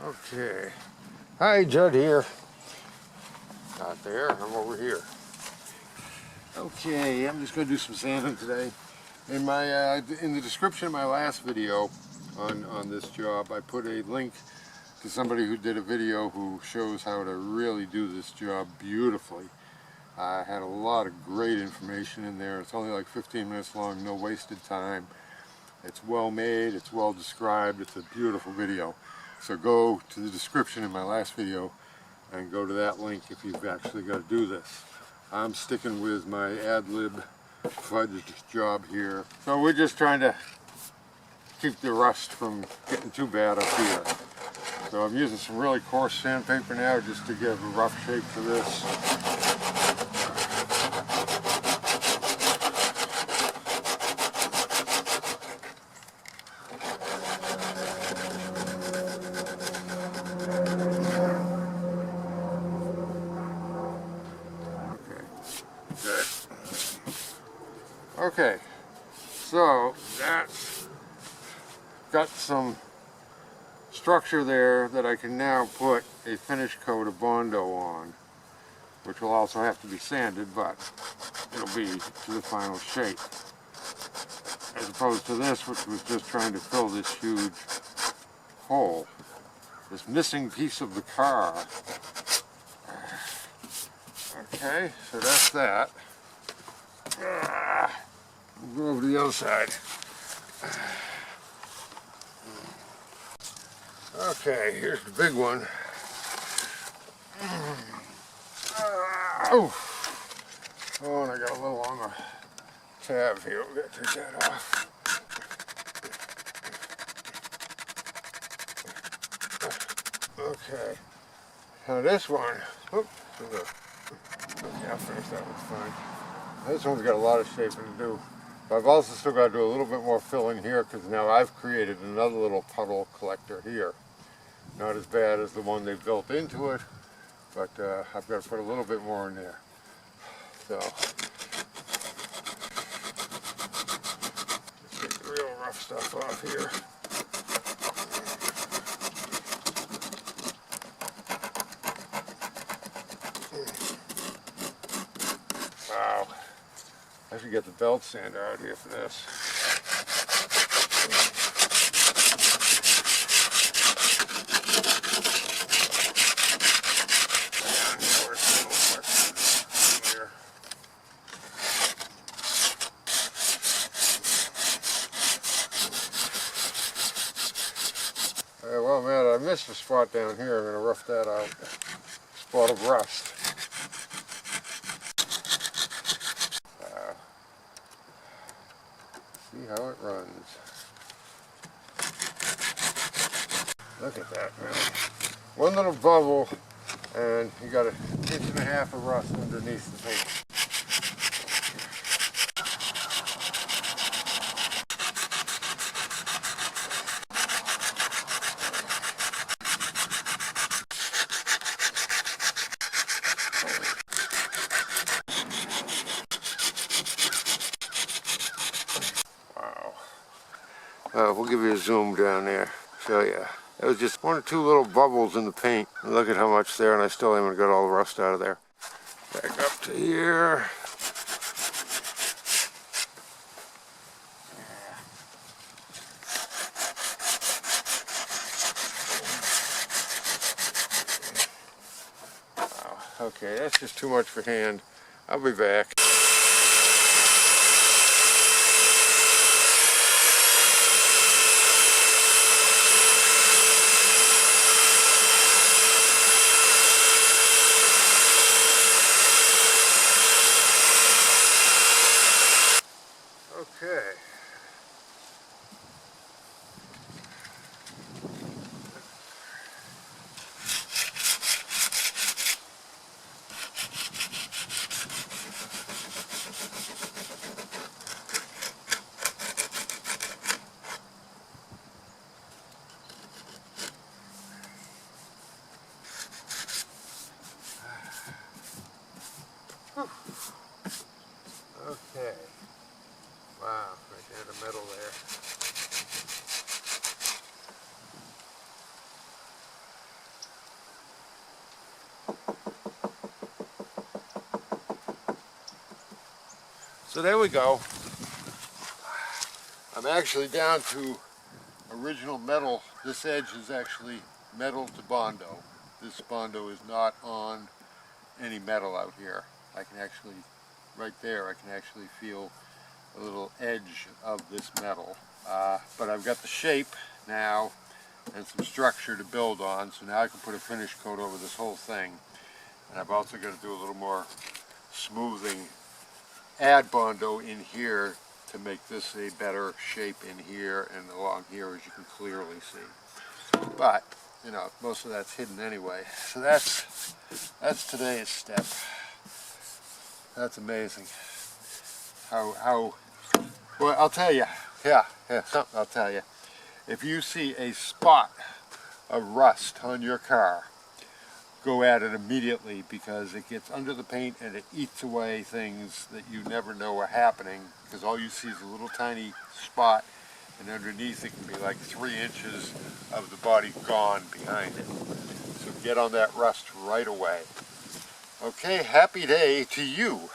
Okay. Hi, Judd here. Not there, I'm over here. Okay, I'm just going to do some sanding today. In the description of my last video on this job, I put a link to somebody who did a video who shows how to really do this job beautifully. I had a lot of great information in there. It's only like 15 minutes long, no wasted time. It's well made, it's well described, it's a beautiful video. So go to the description in my last video and go to that link if you've actually got to do this. I'm sticking with my ad-lib fudged job here. So we're just trying to keep the rust from getting too bad up here. So I'm using some really coarse sandpaper now just to give a rough shape to this. Okay, so that's got some structure there that I can now put a finish coat of Bondo on, which will also have to be sanded, but it'll be to the final shape. As opposed to this, which was just trying to fill this huge hole, this missing piece of the car. Okay, so that's that. We'll go over to the other side. Okay, here's the big one. Oh, and I got a little on the tab here. We've got to take that off. Okay, now this one, oops, okay, I'll finish that one fine. This one's got a lot of shaping to do. But I've also still got to do a little bit more filling here because now I've created another little puddle collector here. Not as bad as the one they built into it, but I've got to put a little bit more in there. So, let's get the real rough stuff off here. Wow. I should get the belt sander out here for this. Well, man, I missed a spot down here. I'm going to rough that out. Spot of rust. See how it runs. Look at that, man. One little bubble, and you got 1.5 inches of rust underneath the paint. We'll give you a zoom down there, show you. It was just 1 or 2 little bubbles in the paint. And look at how much there, and I still haven't got all the rust out of there. Back up to here. Wow. Okay, that's just too much for hand. I'll be back. Okay. So there we go. I'm actually down to original metal. This edge is actually metal to Bondo. This Bondo is not on any metal out here. I can actually, right there, I can actually feel a little edge of this metal. But I've got the shape now and some structure to build on, so now I can put a finish coat over this whole thing. And I've also got to do a little more smoothing, add Bondo in here to make this a better shape in here and along here, as you can clearly see. But, you know, most of that's hidden anyway. So that's today's step. That's amazing. How well, I'll tell you, something I'll tell you. If you see a spot of rust on your car, go at it immediately, because it gets under the paint and it eats away things that you never know are happening, because all you see is a little tiny spot, and underneath it can be like 3 inches of the body gone behind it. So get on that rust right away. Okay, happy day to you.